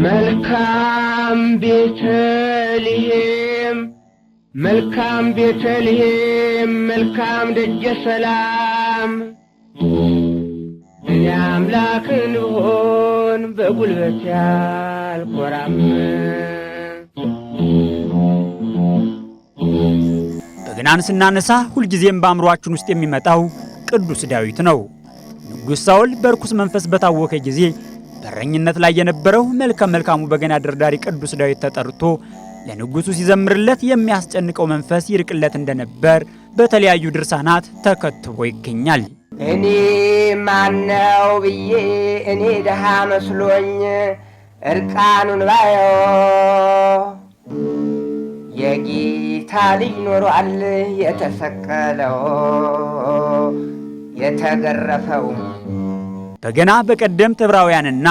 መልካም ቤተልሔም መልካም ቤተልሔም መልካም ደጀ ሰላም እኔ አምላክን ብሆን በጉልበት ያልኮራም። በገናን ስናነሳ ሁልጊዜም በአእምሮአችን ውስጥ የሚመጣው ቅዱስ ዳዊት ነው። ንጉሥ ሳኦል በርኩስ መንፈስ በታወከ ጊዜ በረኝነት ላይ የነበረው መልካሙ በገና ደርዳሪ ቅዱስ ዳዊት ተጠርቶ ለንጉሱ ሲዘምርለት የሚያስጨንቀው መንፈስ ይርቅለት እንደነበር በተለያዩ ድርሳናት ተከትቦ ይገኛል። እኔ ማነው ብዬ እኔ ደሃ መስሎኝ እርቃኑን ባየው የጌታ ልጅ ኖሯል የተሰቀለው የተገረፈው። በገና በቀደምት ዕብራውያንና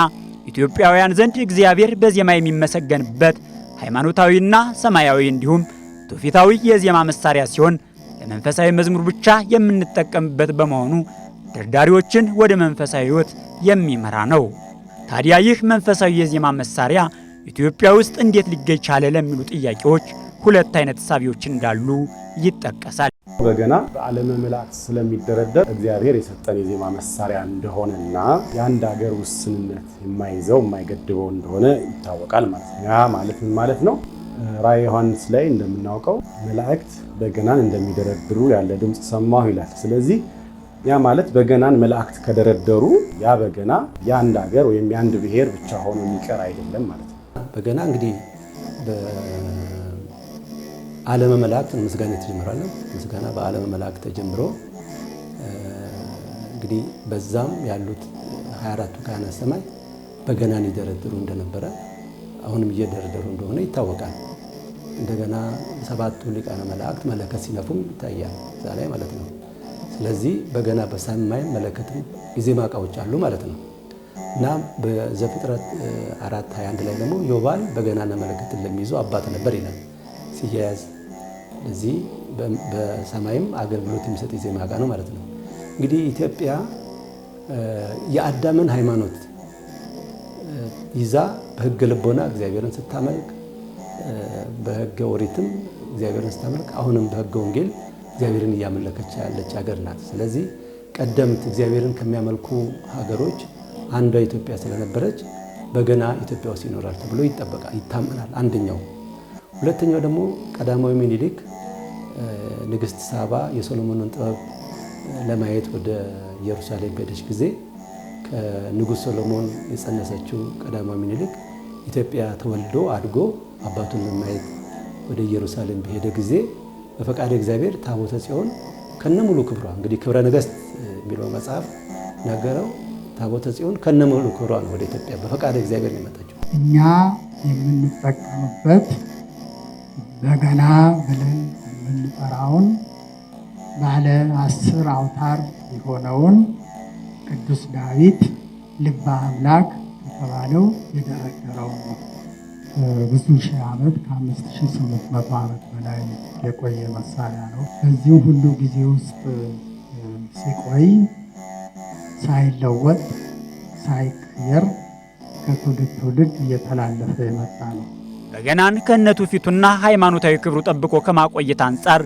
ኢትዮጵያውያን ዘንድ እግዚአብሔር በዜማ የሚመሰገንበት ሃይማኖታዊና ሰማያዊ እንዲሁም ትውፊታዊ የዜማ መሳሪያ ሲሆን ለመንፈሳዊ መዝሙር ብቻ የምንጠቀምበት በመሆኑ ደርዳሪዎችን ወደ መንፈሳዊ ሕይወት የሚመራ ነው። ታዲያ ይህ መንፈሳዊ የዜማ መሳሪያ ኢትዮጵያ ውስጥ እንዴት ሊገኝ ቻለ ለሚሉ ጥያቄዎች ሁለት አይነት ሳቢዎች እንዳሉ ይጠቀሳል። በገና በዓለመ መላእክት ስለሚደረደር እግዚአብሔር የሰጠን የዜማ መሳሪያ እንደሆነና የአንድ ሀገር ውስንነት የማይዘው የማይገድበው እንደሆነ ይታወቃል ማለት ነው። ያ ማለት ምን ማለት ነው? ራዕየ ዮሐንስ ላይ እንደምናውቀው መላእክት በገናን እንደሚደረድሩ ያለ ድምፅ ሰማሁ ይላል። ስለዚህ ያ ማለት በገናን መላእክት ከደረደሩ ያ በገና የአንድ ሀገር ወይም የአንድ ብሔር ብቻ ሆኖ የሚቀር አይደለም ማለት ነው። በገና እንግዲህ ዓለመ መላእክት ምስጋና ተጀምሯል። ምስጋና በዓለመ መላእክት ተጀምሮ እንግዲህ በዛም ያሉት 24ቱ ካህናተ ሰማይ በገናን ይደረድሩ እንደነበረ አሁንም እየደረደሩ እንደሆነ ይታወቃል። እንደገና 7ቱ ሊቃነ መላእክት መለከት ሲነፉም ይታያል እዛ ላይ ማለት ነው። ስለዚህ በገና በሰማይ መለከትም የዜማ ዕቃዎች አሉ ማለት ነው እና በዘፍጥረት 4:21 ላይ ደግሞ ዮባል በገናና መለከትን ለሚይዙ አባት ነበር ይላል ሲያያዝ። ለዚህ በሰማይም አገልግሎት የሚሰጥ የዜማ ዕቃ ነው ማለት ነው። እንግዲህ ኢትዮጵያ የአዳምን ሃይማኖት ይዛ በሕገ ልቦና እግዚአብሔርን ስታመልክ፣ በሕገ ኦሪትም እግዚአብሔርን ስታመልክ፣ አሁንም በሕገ ወንጌል እግዚአብሔርን እያመለከች ያለች ሀገር ናት። ስለዚህ ቀደምት እግዚአብሔርን ከሚያመልኩ ሀገሮች አንዷ ኢትዮጵያ ስለነበረች በገና ኢትዮጵያ ውስጥ ይኖራል ተብሎ ይታመናል። አንደኛው። ሁለተኛው ደግሞ ቀዳማዊ ምኒልክ ንግሥት ሳባ የሶሎሞንን ጥበብ ለማየት ወደ ኢየሩሳሌም በሄደች ጊዜ ከንጉሥ ሶሎሞን የጸነሰችው ቀዳማዊ ምኒልክ ኢትዮጵያ ተወልዶ አድጎ አባቱን ለማየት ወደ ኢየሩሳሌም በሄደ ጊዜ በፈቃደ እግዚአብሔር ታቦተ ጽዮን ከነሙሉ ክብሯ እንግዲህ ክብረ ነገሥት የሚለው መጽሐፍ ነገረው። ታቦተ ጽዮን ከነሙሉ ክብሯ ነው ወደ ኢትዮጵያ በፈቃደ እግዚአብሔር ነው የመጣችው። እኛ የምንጠቀምበት በገና ብለን የምንጠራውን ባለ 10 አውታር የሆነውን ቅዱስ ዳዊት ልበ አምላክ የተባለው የደረደረው ነው። ብዙ ሺህ ዓመት ከ5800 ዓመት በላይ የቆየ መሳሪያ ነው። በዚህ ሁሉ ጊዜ ውስጥ ሲቆይ ሳይለወጥ ሳይቀየር ከትውልድ ትውልድ እየተላለፈ የመጣ ነው። በገናን ከነትውፊቱና ሃይማኖታዊ ክብሩ ጠብቆ ከማቆየት አንጻር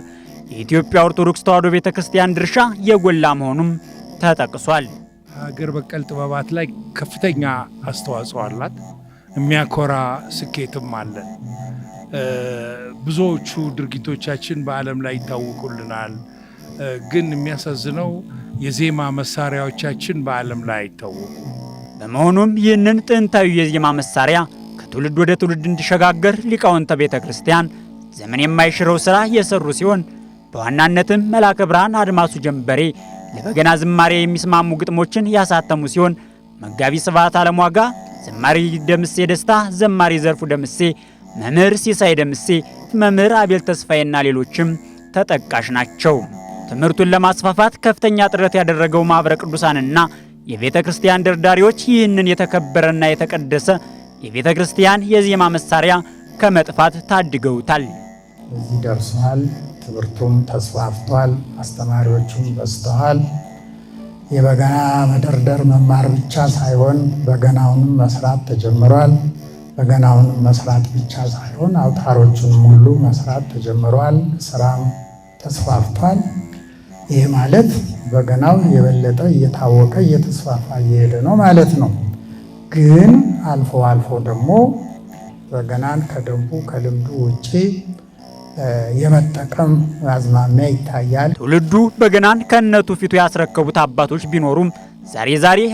የኢትዮጵያ ኦርቶዶክስ ተዋሕዶ ቤተክርስቲያን ድርሻ የጎላ መሆኑም ተጠቅሷል። ሀገር በቀል ጥበባት ላይ ከፍተኛ አስተዋጽኦ አላት። የሚያኮራ ስኬትም አለን። ብዙዎቹ ድርጊቶቻችን በዓለም ላይ ይታወቁልናል። ግን የሚያሳዝነው የዜማ መሳሪያዎቻችን በዓለም ላይ አይታወቁ። በመሆኑም ይህንን ጥንታዊ የዜማ መሳሪያ ከትውልድ ወደ ትውልድ እንዲሸጋገር ሊቃውንተ ቤተ ክርስቲያን ዘመን የማይሽረው ሥራ የሰሩ ሲሆን በዋናነትም መልአከ ብርሃን አድማሱ ጀንበሬ ለበገና ዝማሬ የሚስማሙ ግጥሞችን ያሳተሙ ሲሆን መጋቢ ስብሐት ዓለምዋጋ፣ ዘማሪ ደምሴ ደስታ፣ ዘማሪ ዘርፉ ደምሴ፣ መምህር ሲሳይ ደምሴ፣ መምህር አቤል ተስፋዬና ሌሎችም ተጠቃሽ ናቸው። ትምህርቱን ለማስፋፋት ከፍተኛ ጥረት ያደረገው ማኅበረ ቅዱሳንና የቤተ ክርስቲያን ደርዳሪዎች ይህንን የተከበረና የተቀደሰ የቤተ ክርስቲያን የዜማ መሳሪያ ከመጥፋት ታድገውታል። እዚህ ደርሷል። ትምህርቱም ተስፋፍቷል። አስተማሪዎቹም በዝተዋል። የበገና መደርደር መማር ብቻ ሳይሆን በገናውንም መስራት ተጀምሯል። በገናውንም መስራት ብቻ ሳይሆን አውታሮቹንም ሁሉ መስራት ተጀምሯል። ስራም ተስፋፍቷል። ይህ ማለት በገናው የበለጠ እየታወቀ እየተስፋፋ እየሄደ ነው ማለት ነው። ግን አልፎ አልፎ ደግሞ በገናን ከደንቡ ከልምዱ ውጪ የመጠቀም አዝማሚያ ይታያል። ትውልዱ በገናን ከነቱ ፊቱ ያስረከቡት አባቶች ቢኖሩም ዛሬ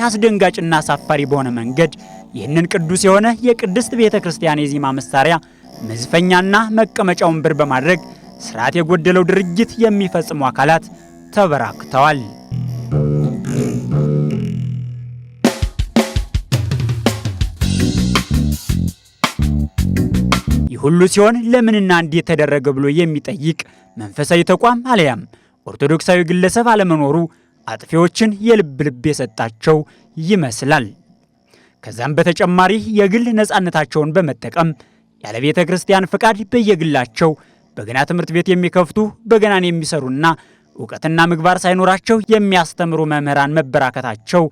አስደንጋጭና አሳፋሪ በሆነ መንገድ ይህንን ቅዱስ የሆነ የቅድስት ቤተ ክርስቲያን የዜማ መሳሪያ መዝፈኛና መቀመጫ ወንበር በማድረግ ስርዓት የጎደለው ድርጊት የሚፈጽሙ አካላት ተበራክተዋል። ይህ ሁሉ ሲሆን ለምንና እንዴት ተደረገ ብሎ የሚጠይቅ መንፈሳዊ ተቋም አለያም ኦርቶዶክሳዊ ግለሰብ አለመኖሩ አጥፊዎችን የልብ የሰጣቸው ይመስላል። ከዛም በተጨማሪ የግል ነፃነታቸውን በመጠቀም ያለ ቤተ ክርስቲያን ፍቃድ በየግላቸው በገና ትምህርት ቤት የሚከፍቱ በገናን የሚሰሩና ዕውቀትና ምግባር ሳይኖራቸው የሚያስተምሩ መምህራን መበራከታቸው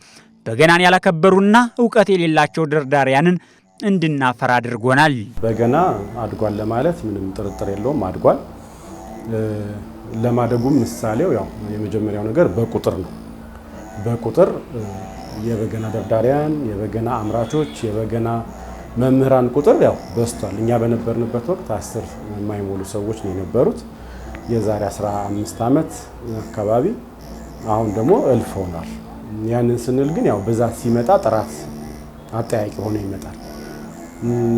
በገናን ያላከበሩና ዕውቀት የሌላቸው ደርዳሪያንን እንድናፈራ አድርጎናል። በገና አድጓል ለማለት ምንም ጥርጥር የለውም፣ አድጓል። ለማደጉም ምሳሌው ያው የመጀመሪያው ነገር በቁጥር ነው። በቁጥር የበገና ደርዳሪያን፣ የበገና አምራቾች፣ የበገና መምህራን ቁጥር ያው በዝቷል። እኛ በነበርንበት ወቅት 10 የማይሞሉ ሰዎች ነው የነበሩት የዛሬ 15 ዓመት አካባቢ። አሁን ደግሞ እልፍ ሆኗል። ያንን ስንል ግን ያው ብዛት ሲመጣ ጥራት አጠያቂ ሆኖ ይመጣል።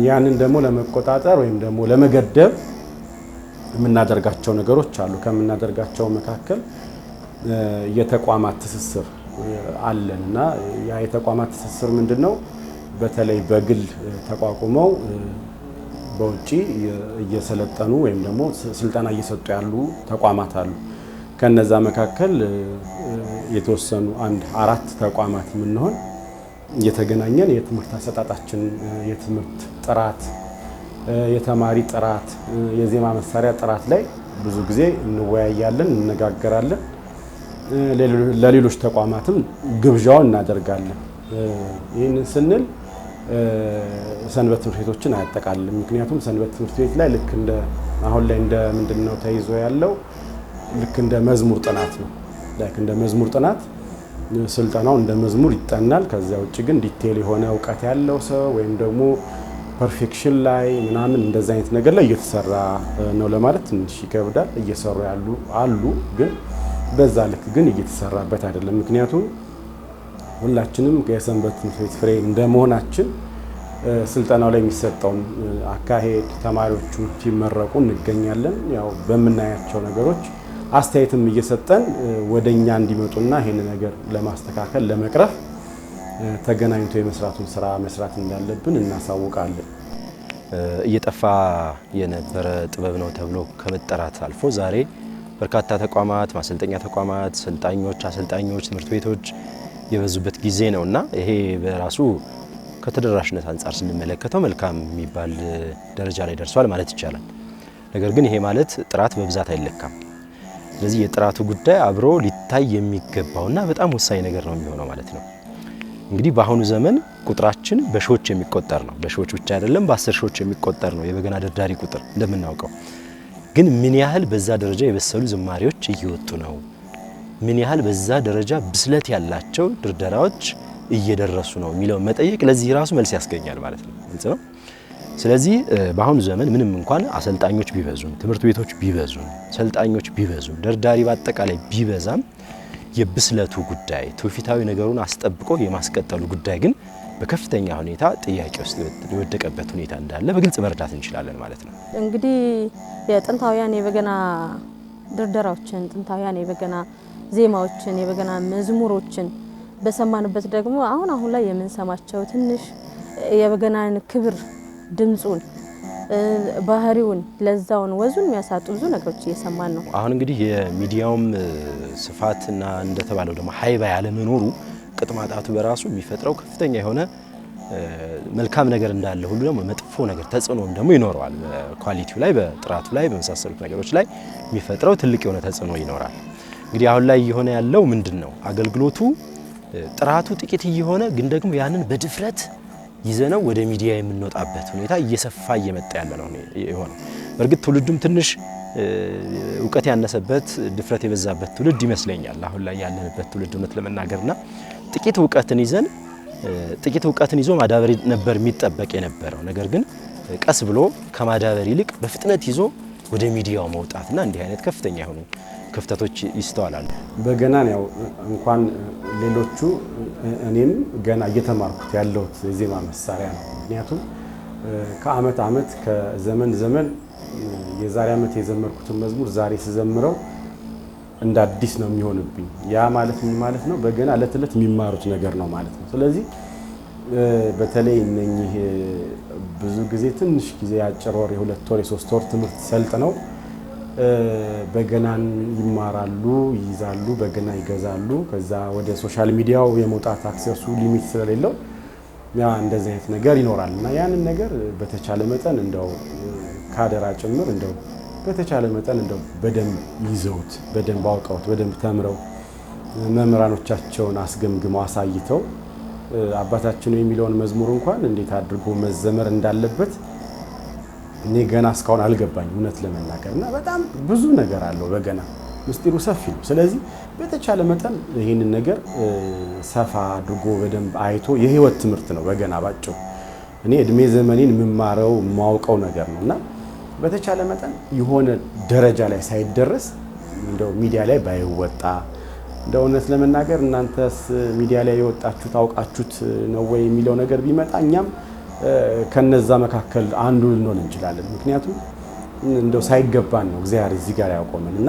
ያንን ደግሞ ለመቆጣጠር ወይም ደግሞ ለመገደብ የምናደርጋቸው ነገሮች አሉ። ከምናደርጋቸው መካከል የተቋማት ትስስር አለንና ያ የተቋማት ትስስር ምንድነው? በተለይ በግል ተቋቁመው በውጪ እየሰለጠኑ ወይም ደግሞ ስልጠና እየሰጡ ያሉ ተቋማት አሉ። ከነዛ መካከል የተወሰኑ 4 ተቋማት ምንሆን እየተገናኘን የትምህርት አሰጣጣችን፣ የትምህርት ጥራት፣ የተማሪ ጥራት፣ የዜማ መሳሪያ ጥራት ላይ ብዙ ጊዜ እንወያያለን፣ እንነጋገራለን። ለሌሎች ተቋማትም ግብዣውን እናደርጋለን። ይህንን ስንል ሰንበት ትምህርት ቤቶችን አያጠቃልልም። ምክንያቱም ሰንበት ትምህርት ቤት ላይ ልክ እንደ አሁን ላይ እንደ ምንድነው ተይዞ ያለው ልክ እንደ መዝሙር ጥናት ነው። ልክ እንደ መዝሙር ጥናት ስልጠናው እንደ መዝሙር ይጠናል። ከዚያ ውጭ ግን ዲቴል የሆነ ዕውቀት ያለው ሰው ወይም ደግሞ ፐርፌክሽን ላይ ምናምን እንደዛ አይነት ነገር ላይ እየተሰራ ነው ለማለት ትንሽ ይከብዳል። እየሰሩ ያሉ አሉ፣ ግን በዛ ልክ ግን እየተሰራበት አይደለም። ምክንያቱም ሁላችንም የሰንበት ትምህርት ቤት ፍሬ እንደመሆናችን ስልጠናው ላይ የሚሰጠውን አካሄድ ተማሪዎቹ ሲመረቁ እንገኛለን። ያው በምናያቸው ነገሮች አስተያየትም እየሰጠን ወደኛ እንዲመጡና ይሄን ነገር ለማስተካከል ለመቅረፍ ተገናኝቶ የመስራቱን ስራ መስራት እንዳለብን እናሳውቃለን። እየጠፋ የነበረ ጥበብ ነው ተብሎ ከመጠራት አልፎ ዛሬ በርካታ ተቋማት፣ ማሰልጠኛ ተቋማት፣ ሰልጣኞች፣ አሰልጣኞች፣ ትምህርት ቤቶች የበዙበት ጊዜ ነውና ይሄ በራሱ ከተደራሽነት አንጻር ስንመለከተው መልካም የሚባል ደረጃ ላይ ደርሷል ማለት ይቻላል። ነገር ግን ይሄ ማለት ጥራት በብዛት አይለካም። ስለዚህ የጥራቱ ጉዳይ አብሮ ሊታይ የሚገባውና በጣም ወሳኝ ነገር ነው የሚሆነው ማለት ነው። እንግዲህ በአሁኑ ዘመን ቁጥራችን በሺዎች የሚቆጠር ነው። በሺዎች ብቻ አይደለም፣ በ10 ሺዎች የሚቆጠር ነው የበገና ደርዳሪ ቁጥር እንደምናውቀው። ግን ምን ያህል በዛ ደረጃ የበሰሉ ዝማሬዎች እየወጡ ነው? ምን ያህል በዛ ደረጃ ብስለት ያላቸው ድርደራዎች እየደረሱ ነው የሚለው መጠየቅ ለዚህ ራሱ መልስ ያስገኛል ማለት ነው። ግልጽ ነው። ስለዚህ በአሁኑ ዘመን ምንም እንኳን አሰልጣኞች ቢበዙም፣ ትምህርት ቤቶች ቢበዙም፣ ሰልጣኞች ቢበዙም፣ ደርዳሪ በአጠቃላይ ቢበዛም የብስለቱ ጉዳይ ትውፊታዊ ነገሩን አስጠብቆ የማስቀጠሉ ጉዳይ ግን በከፍተኛ ሁኔታ ጥያቄ ውስጥ የወደቀበት ሁኔታ እንዳለ በግልጽ መረዳት እንችላለን ማለት ነው። እንግዲህ የጥንታውያን የበገና ድርደራዎችን፣ ጥንታውያን የበገና ዜማዎችን፣ የበገና መዝሙሮችን በሰማንበት ደግሞ አሁን ላይ የምንሰማቸው ትንሽ የበገናን ክብር፣ ድምጹን፣ ባህሪውን፣ ለዛውን፣ ወዙን የሚያሳጡ ብዙ ነገሮች እየሰማን ነው። አሁን እንግዲህ የሚዲያውም ስፋትና እንደተባለው ደግሞ ሀይባ ያለመኖሩ ቅጥማጣቱ በራሱ የሚፈጥረው ከፍተኛ የሆነ መልካም ነገር እንዳለ ሁሉ ደግሞ መጥፎ ነገር ተጽዕኖም ደግሞ ይኖረዋል። በኳሊቲው ላይ፣ በጥራቱ ላይ፣ በመሳሰሉት ነገሮች ላይ የሚፈጥረው ትልቅ የሆነ ተጽዕኖ ይኖራል። እንግዲህ አሁን ላይ የሆነ ያለው ምንድነው? አገልግሎቱ ጥራቱ ጥቂት እየሆነ ግን ደግሞ ያንን በድፍረት ይዘነው ወደ ሚዲያ የምንወጣበት ሁኔታ እየሰፋ እየመጣ ያለ ነው የሆነው። በእርግጥ ትውልዱም ትንሽ እውቀት ያነሰበት ድፍረት የበዛበት ትውልድ ይመስለኛል አሁን ላይ ያለንበት ትውልድ እውነት ለመናገርና ጥቂት እውቀትን ይዞ ማዳበር ነበር የሚጠበቅ የነበረው። ነገር ግን ቀስ ብሎ ከማዳበር ይልቅ በፍጥነት ይዞ ወደ ሚዲያው መውጣትና እንዲህ አይነት ከፍተኛ የሆኑ ክፍተቶች ይስተዋላሉ። በገናን ያው እንኳን ሌሎቹ እኔም ገና እየተማርኩት ያለሁት የዜማ መሳሪያ ነው። ምክንያቱም ከአመት አመት ከዘመን ዘመን የዛሬ አመት የዘመርኩትን መዝሙር ዛሬ ስዘምረው እንደ አዲስ ነው የሚሆንብኝ። ያ ማለት ምን ማለት ነው? በገና እለት እለት የሚማሩት ነገር ነው ማለት ነው። ስለዚህ በተለይ እነኚህ ብዙ ጊዜ ትንሽ ጊዜ አጭር ወር፣ የ2 ወር፣ የ3 ወር ትምህርት ሰልጥነው በገናን ይማራሉ፣ ይይዛሉ፣ በገና ይገዛሉ። ከዛ ወደ ሶሻል ሚዲያው የመውጣት አክሰሱ ሊሚት ስለሌለው ያ እንደዚህ አይነት ነገር ይኖራል እና ያንን ነገር በተቻለ መጠን እንደው ካደራ ጭምር እንደው በተቻለ መጠን እንደው በደንብ ይዘውት በደንብ አውቀውት በደንብ ተምረው መምህራኖቻቸውን አስገምግመው አሳይተው አባታችን የሚለውን መዝሙር እንኳን እንዴት አድርጎ መዘመር እንዳለበት እኔ ገና እስካሁን አልገባኝ እውነት ለመናገር እና በጣም ብዙ ነገር አለው በገና ምስጢሩ ሰፊ ነው። ስለዚህ በተቻለ መጠን ይህንን ነገር ሰፋ አድርጎ በደንብ አይቶ የህይወት ትምህርት ነው በገና ባጭሩ። እኔ እድሜ ዘመኔን የምማረው የማውቀው ነገር ነውና በተቻለ መጠን የሆነ ደረጃ ላይ ሳይደረስ እንደው ሚዲያ ላይ ባይወጣ እንደው እውነት ለመናገር እናንተስ ሚዲያ ላይ የወጣችሁ ታውቃችሁት ነው ወይ የሚለው ነገር ቢመጣ እኛም ከነዛ መካከል አንዱ ልንሆን እንችላለን። ምክንያቱም እንደው ሳይገባን ነው እግዚአብሔር እዚህ ጋር ያቆመንና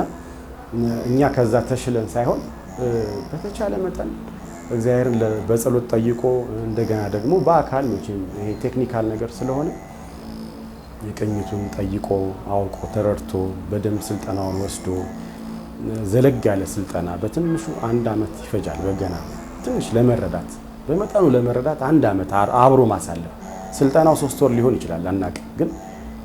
እኛ ከዛ ተሽለን ሳይሆን በተቻለ መጠን እግዚአብሔርን በጸሎት ጠይቆ እንደገና ደግሞ በአካል መቼም ይሄ ቴክኒካል ነገር ስለሆነ የቅኝቱን ጠይቆ አውቆ ተረድቶ በደንብ ስልጠናውን ወስዶ ዘለግ ያለ ስልጠና በትንሹ 1 አመት ይፈጃል። በገና ትንሽ ለመረዳት በመጠኑ ለመረዳት 1 አመት አብሮ ማሳለፍ። ስልጠናው 3 ወር ሊሆን ይችላል አናውቅም። ግን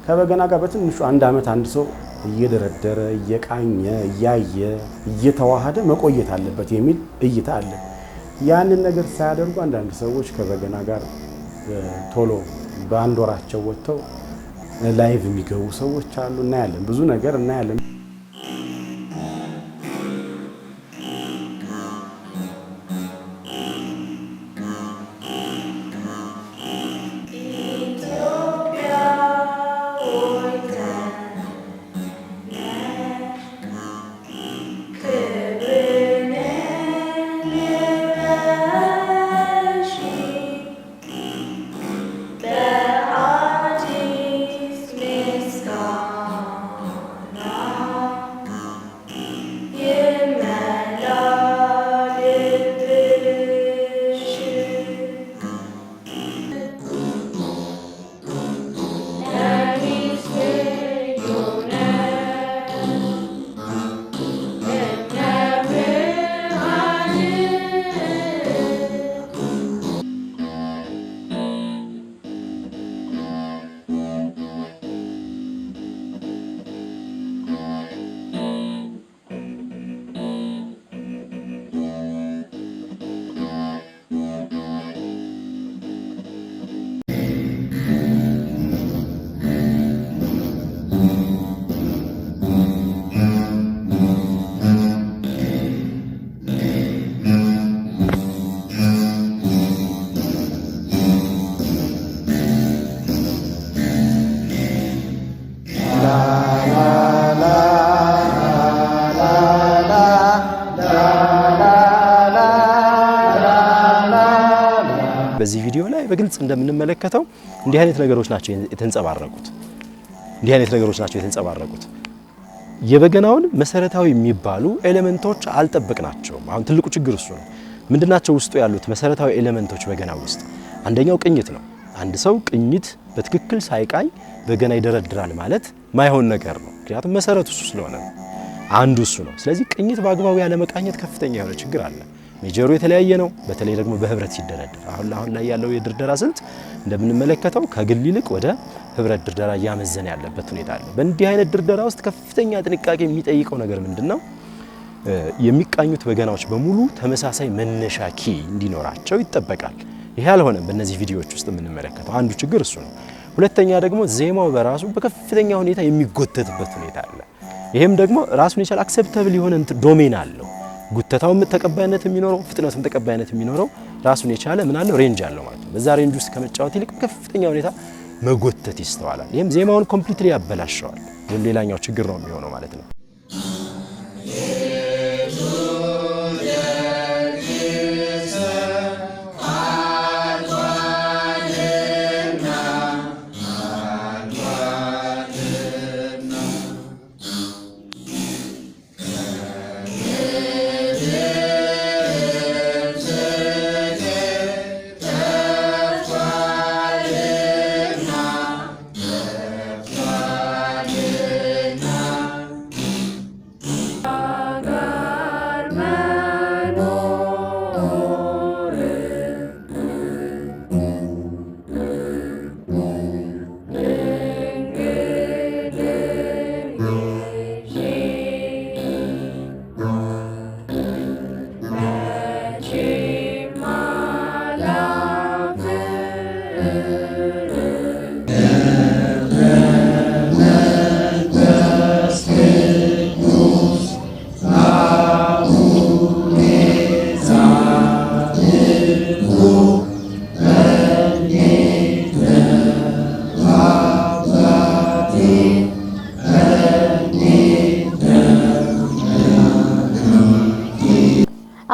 ከበገና ጋር በትንሹ 1 አመት አንድ ሰው እየደረደረ እየቃኘ እያየ እየተዋሃደ መቆየት አለበት የሚል እይታ አለ። ያንን ነገር ሳያደርጉ አንዳንድ ሰዎች ከበገና ጋር ቶሎ በአንድ ወራቸው ወጥተው ላይቭ የሚገቡ ሰዎች አሉ። እናያለን፣ ብዙ ነገር እናያለን። በዚህ ቪዲዮ ላይ በግልጽ እንደምንመለከተው እንዲህ አይነት ነገሮች ናቸው የተንጸባረቁት። የበገናውን መሰረታዊ የሚባሉ ኤሌመንቶች አልጠበቅናቸውም። አሁን ትልቁ ችግር እሱ ነው። ምንድናቸው ውስጡ ያሉት መሰረታዊ ኤሌመንቶች በገና ውስጥ? አንደኛው ቅኝት ነው። አንድ ሰው ቅኝት በትክክል ሳይቃኝ በገና ይደረድራል ማለት ማይሆን ነገር ነው። ምክንያቱም መሰረቱ እሱ ስለሆነ ነው። አንዱ እሱ ነው። ስለዚህ ቅኝት በአግባቡ ያለ መቃኘት ከፍተኛ የሆነ ችግር አለ። ሜጀሩ የተለያየ ነው። በተለይ ደግሞ በህብረት ሲደረደር አሁን ላይ ያለው የድርደራ ስልት እንደምንመለከተው ከግል ይልቅ ወደ ህብረት ድርደራ እያመዘነ ያለበት ሁኔታ አለ። በእንዲህ አይነት ድርደራ ውስጥ ከፍተኛ ጥንቃቄ የሚጠይቀው ነገር ምንድነው? የሚቃኙት በገናዎች በሙሉ ተመሳሳይ መነሻ ኪ እንዲኖራቸው ይጠበቃል። ይሄ አልሆነም። በእነዚህ ቪዲዮዎች ውስጥ የምንመለከተው አንዱ ችግር እሱ ነው። ሁለተኛ ደግሞ ዜማው በራሱ በከፍተኛ ሁኔታ የሚጎተትበት ሁኔታ አለ። ይሄም ደግሞ ራሱን የቻለ አክሰፕተብል የሆነ ዶሜን አለው። ጉተታውም ተቀባይነት የሚኖረው ፍጥነቱም ተቀባይነት የሚኖረው ራሱን የቻለ ምን አለው ሬንጅ አለው ማለት ነው። በዛ ሬንጅ ውስጥ ከመጫወት ይልቅ በከፍተኛ ሁኔታ መጎተት ይስተዋላል። ይሄም ዜማውን ኮምፕሊትሊ ያበላሸዋል። ይሄም ሌላኛው ችግር ነው የሚሆነው ማለት ነው።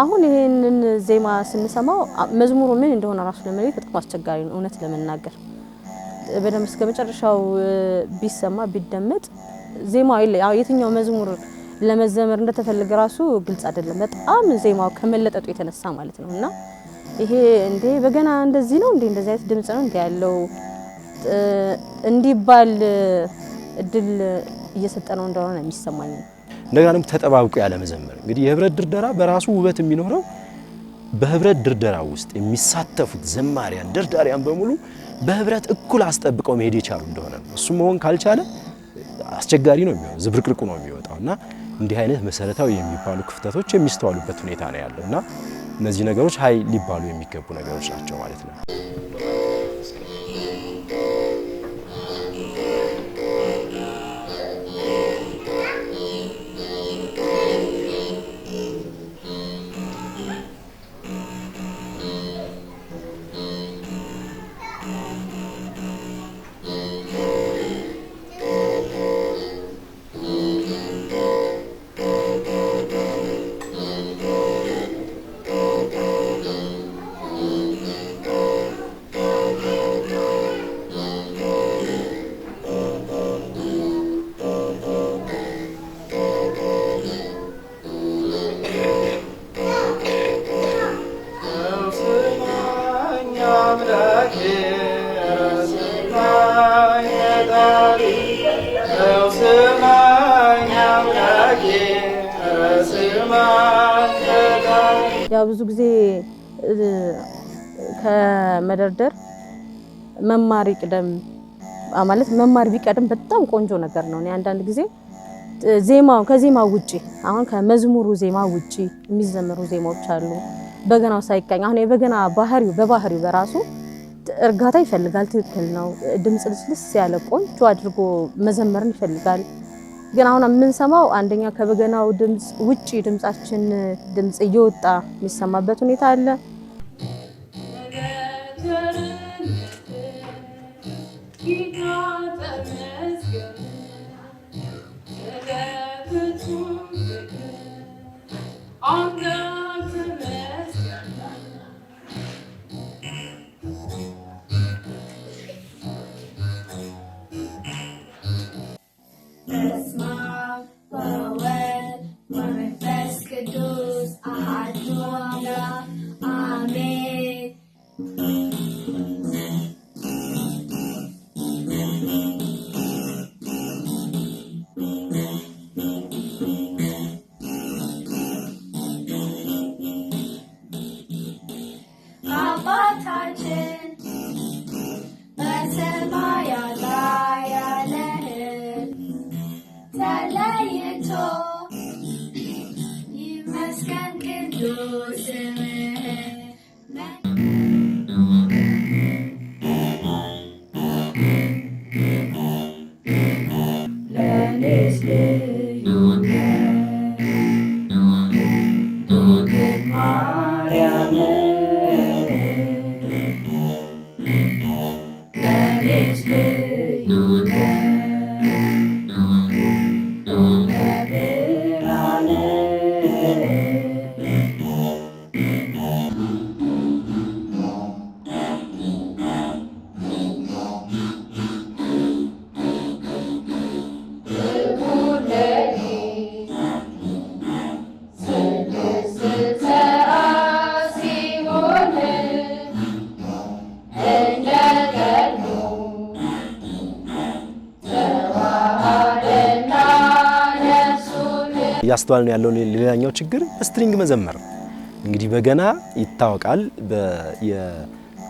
አሁን ይሄንን ዜማ ስንሰማው መዝሙሩ ምን እንደሆነ ራሱ ለመለየት በጣም አስቸጋሪ ነው። እውነት ለመናገር በደንብ እስከ መጨረሻው ቢሰማ ቢደመጥ ዜማው ያው የትኛው መዝሙር ለመዘመር እንደተፈለገ ራሱ ግልጽ አይደለም። በጣም ዜማው ከመለጠጡ የተነሳ ማለት ነውና ይሄ እንዴ በገና እንደዚህ ነው እንዴ እንደዚህ አይነት ድምጽ ነው እንዴ ያለው እንዲባል እድል እየሰጠነው እንደሆነ የሚሰማኝ እንደገና ደግሞ ተጠባብቆ ያለ መዘመር እንግዲህ የህብረት ድርደራ በራሱ ውበት የሚኖረው በህብረት ድርደራ ውስጥ የሚሳተፉት ዘማሪያን ደርዳሪያን በሙሉ በህብረት እኩል አስጠብቀው መሄድ የቻሉ እንደሆነ ነው። እሱ መሆን ካልቻለ አስቸጋሪ ነው የሚሆነው፣ ዝብርቅርቁ ነው የሚወጣውና እንዲህ አይነት መሰረታዊ የሚባሉ ክፍተቶች የሚስተዋሉበት ሁኔታ ነው ያለውና እነዚህ ነገሮች ሀይ ሊባሉ የሚገቡ ነገሮች ናቸው ማለት ነው። ያው ብዙ ጊዜ ከመደርደር መማር ይቅደም ማለት መማር ቢቀደም በጣም ቆንጆ ነገር ነው። እኔ አንዳንድ ጊዜ ዜማው ከዜማው ውጪ አሁን ከመዝሙሩ ዜማ ውጪ የሚዘመሩ ዜማዎች አሉ። በገናው ሳይቃኝ አሁን የበገና በባህሪው በራሱ እርጋታ ይፈልጋል። ትክክል ነው። ድምጽ ልስልስ ያለ ቆንጆ አድርጎ መዘመርን ይፈልጋል። ግን አሁን የምንሰማው አንደኛ ከበገናው ድምጽ ውጪ ድምጻችን ድምጽ እየወጣ የሚሰማበት ሁኔታ አለ። ያስተዋልን ያለው ሌላኛው ችግር ስትሪንግ መዘመር እንግዲህ በገና ይታወቃል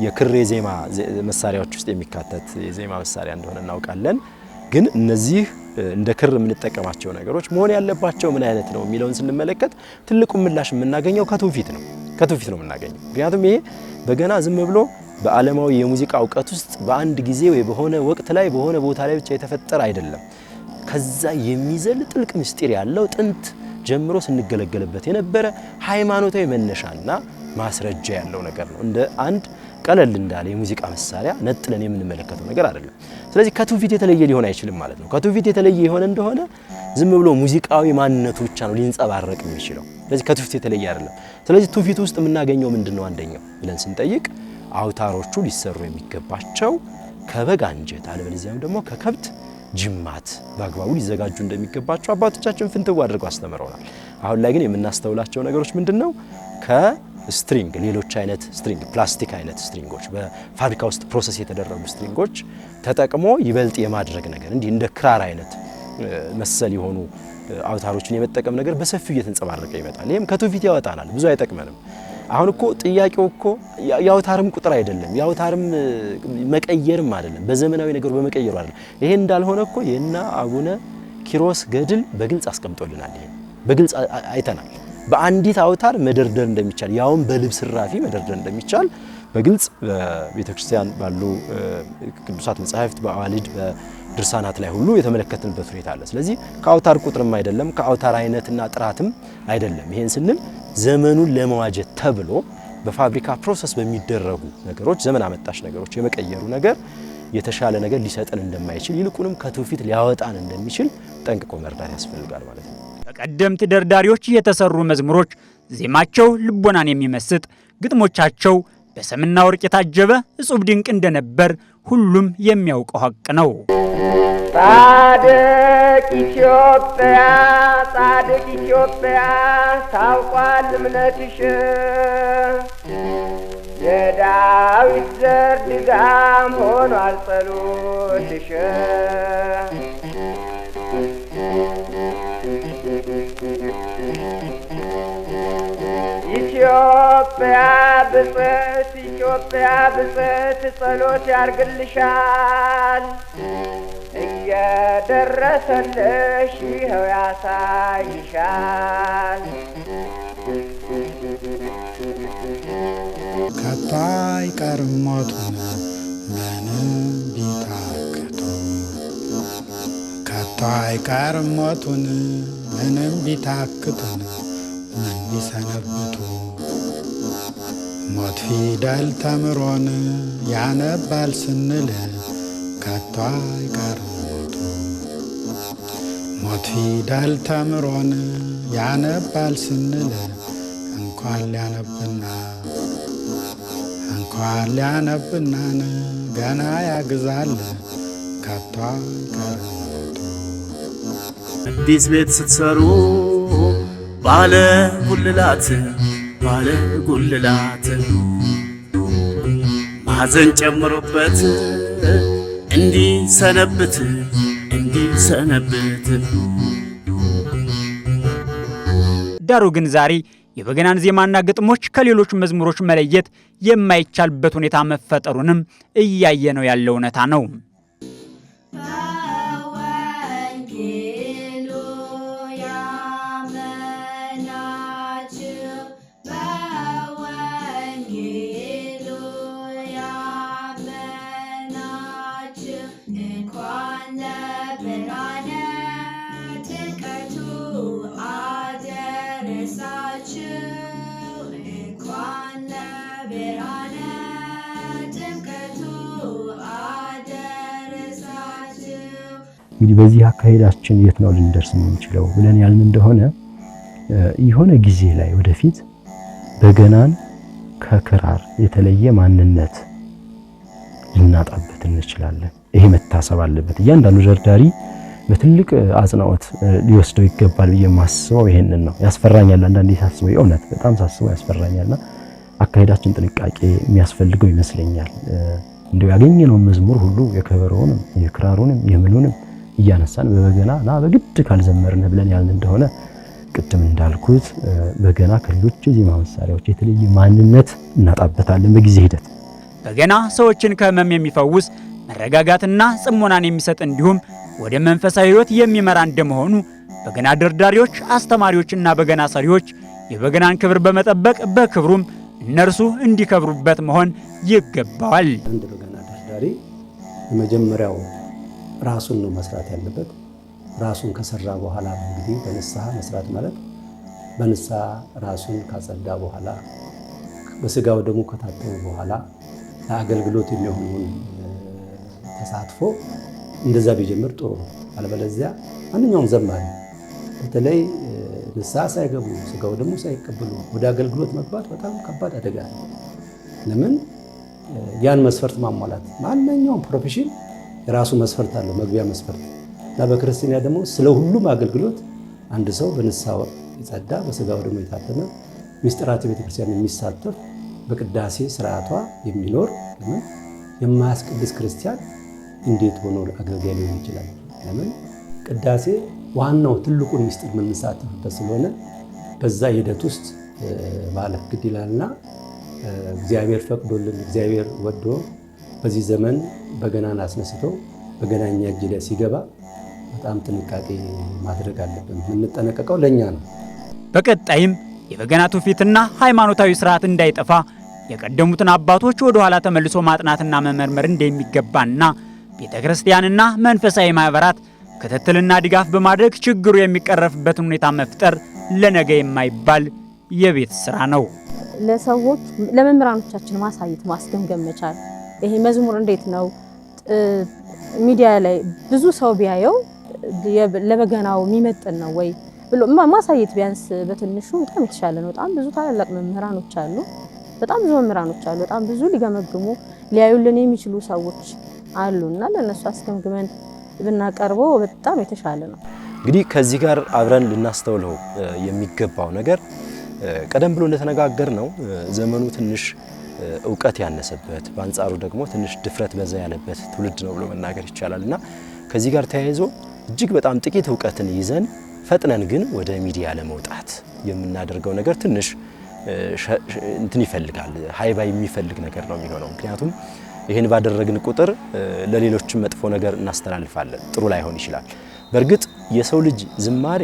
የክር ዜማ መሳሪያዎች ውስጥ የሚካተት የዜማ መሳሪያ እንደሆነ እናውቃለን ግን እነዚህ እንደ ክር የምንጠቀማቸው ነገሮች መሆን ያለባቸው ምን አይነት ነው የሚለውን ስንመለከት ትልቁ ምላሽ የምናገኘው ከትውፊት ነው የምናገኘው ምክንያቱም ይሄ በገና ዝም ብሎ በዓለማዊ የሙዚቃ ዕውቀት ውስጥ በአንድ ጊዜ ወይ በሆነ ወቅት ላይ በሆነ ቦታ ላይ ብቻ የተፈጠረ አይደለም ከዛ የሚዘል ጥልቅ ምስጢር ያለው ጥንት ጀምሮ ስንገለገልበት የነበረ ሃይማኖታዊ መነሻና ማስረጃ ያለው ነገር ነው እንደ አንድ ቀለል እንዳለ የሙዚቃ መሳሪያ ነጥለን የምንመለከተው ነገር አይደለም ስለዚህ ከትውፊት የተለየ ሊሆን አይችልም ማለት ነው ከትውፊት የተለየ የሆነ እንደሆነ ዝም ብሎ ሙዚቃዊ ማንነቱ ብቻ ነው ሊንጸባረቅ የሚችለው ስለዚህ ከትውፊት የተለየ አይደለም ስለዚህ ትውፊት ውስጥ የምናገኘው ምንድነው አንደኛው ብለን ስንጠይቅ አውታሮቹ ሊሰሩ የሚገባቸው ከበግ አንጀት አለበለዚያም ደግሞ ከከብት ጅማት በአግባቡ ሊዘጋጁ እንደሚገባቸው አባቶቻችን ፍንትው አድርገው አስተምረውናል አሁን ላይ ግን የምናስተውላቸው ነገሮች ምንድነው ከስትሪንግ ሌሎች አይነት ስትሪንግ ፕላስቲክ አይነት ስትሪንጎች በፋብሪካ ውስጥ ፕሮሰስ የተደረጉ ስትሪንጎች ተጠቅሞ ይበልጥ የማድረግ ነገር እንዲህ እንደ ክራር አይነት መሰል የሆኑ አውታሮችን የመጠቀም ነገር በሰፊው እየተንጸባረቀ ይመጣል ይሄም ከትውፊት ያወጣናል ብዙ አይጠቅመንም አሁን እኮ ጥያቄው እኮ ያውታርም ቁጥር አይደለም ያውታርም መቀየርም አይደለም በዘመናዊ ነገር በመቀየሩ አይደለም ይሄ እንዳልሆነ እኮ የና አቡነ ኪሮስ ገድል በግልጽ አስቀምጦልናል ይሄ በግልጽ አይተናል በአንዲት አውታር መደርደር እንደሚቻል ያውም በልብስ ራፊ መደርደር እንደሚቻል በግልጽ በቤተክርስቲያን ባሉ ቅዱሳት መጻሕፍት በአዋልድ በድርሳናት ላይ ሁሉ የተመለከትንበት ሁኔታ አለ ስለዚህ ከአውታር ቁጥርም አይደለም ከአውታር አይነትና ጥራትም አይደለም ይሄን ስንል ዘመኑን ለመዋጀት ተብሎ በፋብሪካ ፕሮሰስ በሚደረጉ ነገሮች ዘመን አመጣሽ ነገሮች የመቀየሩ ነገር የተሻለ ነገር ሊሰጠን እንደማይችል ይልቁንም ከትውፊት ሊያወጣን እንደሚችል ጠንቅቆ መርዳት ያስፈልጋል ማለት ነው በቀደምት ደርዳሪዎች የተሰሩ መዝሙሮች ዜማቸው ልቦናን የሚመስጥ ግጥሞቻቸው በሰምና ወርቅ የታጀበ እጹብ ድንቅ እንደነበር ሁሉም የሚያውቀው ሀቅ ነው ጻድቅ ኢትዮጵያ ታውቋል እምነትሽ የዳዊት ዘር ድጋም ሆኗል ጸሎትሽ ኢትዮጵያ ብጽዕት ጸሎት ያርግልሻል እየደረሰልሽ ይኸው ያሳይሻል ከቶ አይቀርም ሞቱን ምንም ቢታክቱ ከቶ አይቀርም ሞቱን ምንም ቢታክቱን ምን ቢሰነብቱ ሞት ፊደል ተምሮን ያነባል ስንል ከቶ አይቀርም ሞቱ ሞት ፊደል ተምሮን ያነባል ስንል እንኳን ሊያነብናን ገና ያግዛል ከቶ አይቀርም ሞቱ አዲስ ቤት ስትሰሩ ባለ ጉልላት ማዘን ጨምሮበት እንዲሰነብት ዳሩ ግን ዛሬ የበገናን ዜማና ግጥሞች ከሌሎች መዝሙሮች መለየት የማይቻልበት ሁኔታ መፈጠሩንም እያየነው ያለው እውነታ ነው Birane, Timketu, Ade. እንግዲህ በዚህ አካሄዳችን የት ነው ልንደርስ የምንችለው ብለን ያልን እንደሆነ የሆነ ጊዜ ላይ ወደፊት በገናን ከክራር የተለየ ማንነት ልናጣበት እንችላለን። ይሄ መታሰብ አለበት። እያንዳንዱ ደርዳሪ በትልቅ አጽናኦት ሊወስደው ይገባል ብዬ ማስበው ይሄንን ነው። ያስፈራኛል አንዳንዴ ሳስበው፣ የእውነት በጣም ሳስበው ያስፈራኛልና አካሄዳችን ጥንቃቄ የሚያስፈልገው ይመስለኛል። እንደው ያገኘነው መዝሙር ሁሉ የከበሮውንም የክራሩንም የምኑንም እያነሳን በበገና በግድ ካልዘመርን ብለን ያልን እንደሆነ ቅድም እንዳልኩት በገና ከሌሎች የዜማ መሳሪያዎች የተለየ ማንነት እናጣበታለን በጊዜ ሂደት። በገና ሰዎችን ከህመም የሚፈውስ መረጋጋትና ጽሞናን የሚሰጥ እንዲሁም ወደ መንፈሳዊ ሕይወት የሚመራ እንደመሆኑ በገና ደርዳሪዎች፣ አስተማሪዎችና በገና ሰሪዎች የበገናን ክብር በመጠበቅ በክብሩም እነርሱ እንዲከብሩበት መሆን ይገባዋል። አንድ በገና ደርዳሪ የመጀመሪያው ራሱን ነው መስራት ያለበት። ራሱን ከሰራ በኋላ እንግዲህ በንስሐ መስራት ማለት በንስሐ ራሱን ካጸዳ በኋላ በስጋው ደግሞ ከታጠበ በኋላ ለአገልግሎት የሚሆነውን ተሳትፎ እንደዛ ቢጀምር ጥሩ ነው። አለበለዚያ ማንኛውም ዘማሪ በተለይ ንስሐ ሳይገቡ ስጋው ደግሞ ሳይቀበሉ ወደ አገልግሎት መግባት በጣም ከባድ አደጋ ነው። ለምን ያን መስፈርት ማሟላት፣ ማንኛውም ፕሮፌሽን የራሱ መስፈርት አለው፣ መግቢያ መስፈርት እና በክርስቲያና ደግሞ ስለ ሁሉም አገልግሎት አንድ ሰው በንስሐ የጸዳ በስጋው ደግሞ የታተመ ምስጢራተ ቤተክርስቲያን የሚሳተፍ በቅዳሴ ስርዓቷ የሚኖር የማያስቀድስ ክርስቲያን እንዴት ሆኖ አገልጋይ ሊሆን ይችላል? ለምን ቅዳሴ ዋናው ትልቁን ምስጢር የምንሳተፍበት ስለሆነ በዛ ሂደት ውስጥ ማለፍ ግድ ይላልና እግዚአብሔር ፈቅዶልን እግዚአብሔር ወዶ በዚህ ዘመን በገናን አስነስቶ በገናኛ እጅ ላይ ሲገባ በጣም ጥንቃቄ ማድረግ አለብን። የምንጠነቀቀው ለኛ ነው። በቀጣይም የበገና ትውፊትና ሃይማኖታዊ ስርዓት እንዳይጠፋ የቀደሙትን አባቶች ወደ ኋላ ተመልሶ ማጥናትና መመርመር እንደሚገባና ቤተክርስቲያንና መንፈሳዊ ማህበራት ክትትልና ድጋፍ በማድረግ ችግሩ የሚቀረፍበትን ሁኔታ መፍጠር ለነገ የማይባል የቤት ስራ ነው። ለሰዎች ለመምህራኖቻችን ማሳየት ማስገምገም መቻል። ይሄ መዝሙር እንዴት ነው ሚዲያ ላይ ብዙ ሰው ቢያየው ለበገናው የሚመጥን ነው ወይ ብሎ ማሳየት ቢያንስ በትንሹ በጣም የተሻለ ነው። በጣም ብዙ ታላላቅ መምህራኖች አሉ፣ በጣም ብዙ ሊገመግሙ ሊያዩልን የሚችሉ ሰዎች አሉና ለነሱ አስገምግመን ብናቀርበው በጣም የተሻለ ነው። እንግዲህ ከዚህ ጋር አብረን ልናስተውለው የሚገባው ነገር ቀደም ብሎ እንደተነጋገር ነው ዘመኑ ትንሽ እውቀት ያነሰበት በአንጻሩ ደግሞ ትንሽ ድፍረት በዛ ያለበት ትውልድ ነው ብሎ መናገር ይቻላልና ከዚህ ጋር ተያይዞ እጅግ በጣም ጥቂት እውቀትን ይዘን ፈጥነን ግን ወደ ሚዲያ ለመውጣት የምናደርገው ነገር ትንሽ እንትን ይፈልጋል፣ ሃይባ የሚፈልግ ነገር ነው የሚሆነው። ምክንያቱም ይሄን ባደረግን ቁጥር ለሌሎችም መጥፎ ነገር እናስተላልፋለን፣ ጥሩ ላይሆን ይችላል። በእርግጥ የሰው ልጅ ዝማሬ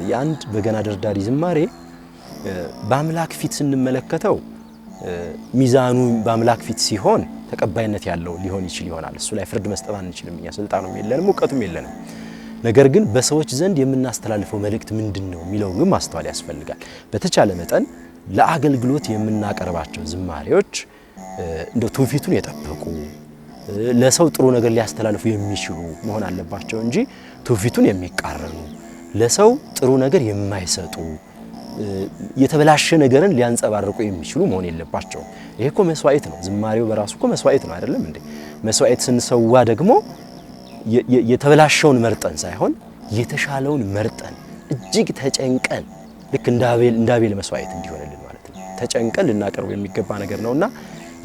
የአንድ በገና ደርዳሪ ዝማሬ በአምላክ ፊት ስንመለከተው ሚዛኑ በአምላክ ፊት ሲሆን ተቀባይነት ያለው ሊሆን ይችል ይሆናል። እሱ ላይ ፍርድ መስጠት አንችልም፣ እኛ ስልጣኑም የለንም እውቀቱም የለንም። ነገር ግን በሰዎች ዘንድ የምናስተላልፈው መልእክት ምንድነው የሚለው ግን ማስተዋል ያስፈልጋል። በተቻለ መጠን ለአገልግሎት የምናቀርባቸው ዝማሬዎች እንደው ትውፊቱን የጠበቁ ለሰው ጥሩ ነገር ሊያስተላልፉ የሚችሉ መሆን አለባቸው እንጂ ትውፊቱን የሚቃረኑ ለሰው ጥሩ ነገር የማይሰጡ የተበላሸ ነገርን ሊያንጸባርቁ የሚችሉ መሆን የለባቸው። ይሄ እኮ መስዋዕት ነው። ዝማሬው በራሱ እኮ መስዋዕት ነው አይደለም እንዴ? መስዋዕት ስንሰዋ ደግሞ የተበላሸውን መርጠን የተሻለውን መርጠን እጅግ ተጨንቀን ልክ እንዳቤል መስዋዕት እንዲሆንልን ማለት ነው ተጨንቀን ልናቀርብ የሚገባ ነገር ነውና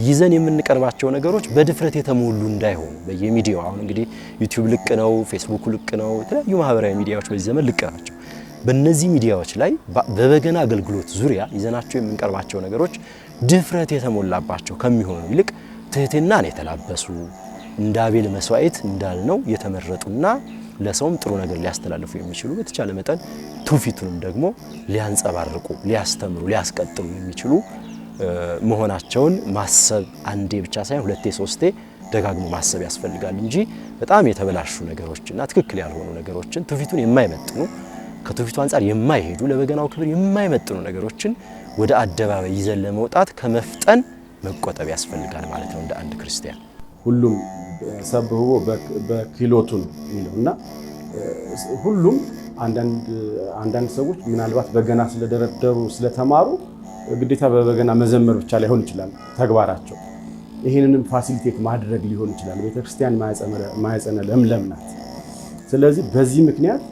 ይዘን የምንቀርባቸው ነገሮች በድፍረት የተሞሉ እንዳይሆኑ በየሚዲያው አሁን እንግዲህ ዩቲዩብ ልቅ ነው፣ ፌስቡክ ልቅ ነው፣ የተለያዩ ማህበራዊ ሚዲያዎች በዚህ ዘመን ልቅ ናቸው። በእነዚህ ሚዲያዎች ላይ በበገና አገልግሎት ዙሪያ ይዘናቸው የምንቀርባቸው ነገሮች ድፍረት የተሞላባቸው ከሚሆኑ ይልቅ ትህትናን የተላበሱ እንደ አቤል መስዋዕት እንዳልነው የተመረጡና ለሰውም ጥሩ ነገር ሊያስተላልፉ የሚችሉ በተቻለ መጠን ትውፊቱንም ደግሞ ሊያንጸባርቁ፣ ሊያስተምሩ፣ ሊያስቀጥሉ የሚችሉ መሆናቸውን ማሰብ አንዴ ብቻ ሳይሆን ሁለቴ ሶስቴ ደጋግሞ ማሰብ ያስፈልጋል እንጂ በጣም የተበላሹ ነገሮችና ትክክል ያልሆኑ ነገሮችን ትውፊቱን የማይመጥኑ ከትውፊቱ አንፃር የማይሄዱ ለበገናው ክብር የማይመጥኑ ነገሮችን ወደ አደባባይ ይዘን ለመውጣት ከመፍጠን መቆጠብ ያስፈልጋል ማለት ነው እንደ አንድ ክርስቲያን። ሁሉም ሰብህቦ በክህሎቱ ነው የሚለውና ሁሉም አንዳንድ ሰዎች ምናልባት በገና ስለደረደሩ ስለተማሩ ግዴታ በበገና መዘመር ብቻ ላይሆን ይችላል ተግባራቸው። ይህንንም ፋሲሊቴት ማድረግ ሊሆን ይችላል። ቤተክርስቲያን ማኅፀነ ለምለም ናት። ስለዚህ በዚህ ምክንያት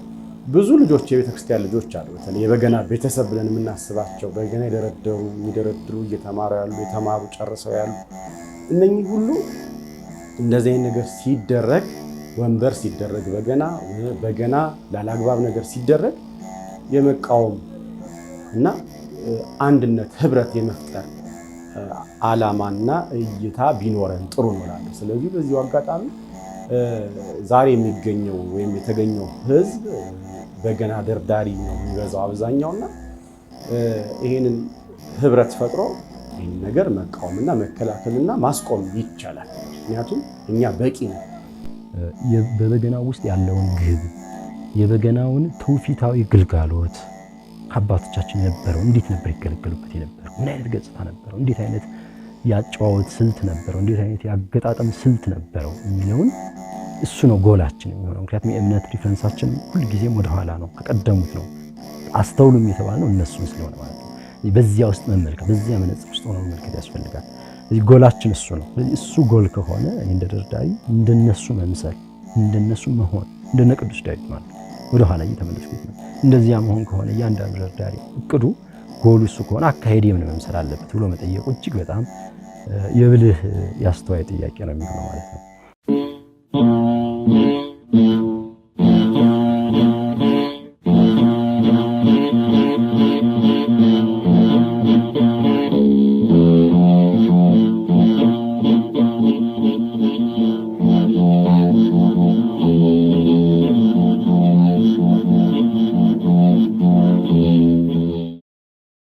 ብዙ ልጆች የቤተክርስቲያን ልጆች አሉ። በተለይ የበገና ቤተሰብ ብለን የምናስባቸው በገና የሚደረድሩ እየተማሩ ያሉ የተማሩ ጨርሰው ያሉ እነኚህ ሁሉ እንደዚህ አይነት ነገር ሲደረግ ወንበር ሲደረግ በገና ላላግባብ ነገር ሲደረግ የመቃወም እና አንድነት ህብረት የመፍጠር ዓላማና እይታ ቢኖረን ጥሩ ነው እላለሁ። ስለዚህ በዚሁ አጋጣሚ ዛሬ የሚገኘው ወይም የተገኘው ህዝብ በገና ደርዳሪ ነው የሚበዛው አብዛኛውና ይህንን ህብረት ፈጥሮ ይህን ነገር መቃወምና መከላከልና ማስቆም ይቻላል። ምክንያቱም እኛ በቂ ነው። በበገና ውስጥ ያለውን ግብ የበገናውን ትውፊታዊ ግልጋሎት አባቶቻችን ነበረው እንዴት ነበር ይገለገሉበት የነበረው? ምን አይነት ገጽታ ነበረው? እንዴት አይነት ያጫወት ስልት ነበረው? እንዴት አይነት ያገጣጠም ስልት ነበረው የሚለውን እሱ ነው ጎላችን የሚሆነው። ምክንያቱም የእምነት ሪፈረንሳችን ሁልጊዜም ወደ ኋላ ነው፣ ከቀደሙት ነው። አስተውሉም የተባለው እነሱን ስለሆነ ማለት ነው። በዚያ ውስጥ መመልከት፣ በዚያ መነጽር ውስጥ ሆኖ መመልከት ያስፈልጋል። ስለዚህ ጎላችን እሱ ነው። ስለዚህ እሱ ጎል ከሆነ እኔ እንደ ደርዳሪ እንደነሱ መምሰል፣ እንደነሱ መሆን፣ እንደነ ቅዱስ ዳዊት ማለት ወደ ኋላ እየተመለስኩት ነው። እንደዚያ መሆን ከሆነ እያንዳንዱ ደርዳሪ እቅዱ ጎሉ እሱ ከሆነ አካሄድ ምን መምሰል አለበት ብሎ መጠየቁ እጅግ በጣም የብልህ ያስተዋይ ጥያቄ ነው የሚሆነው ማለት ነው።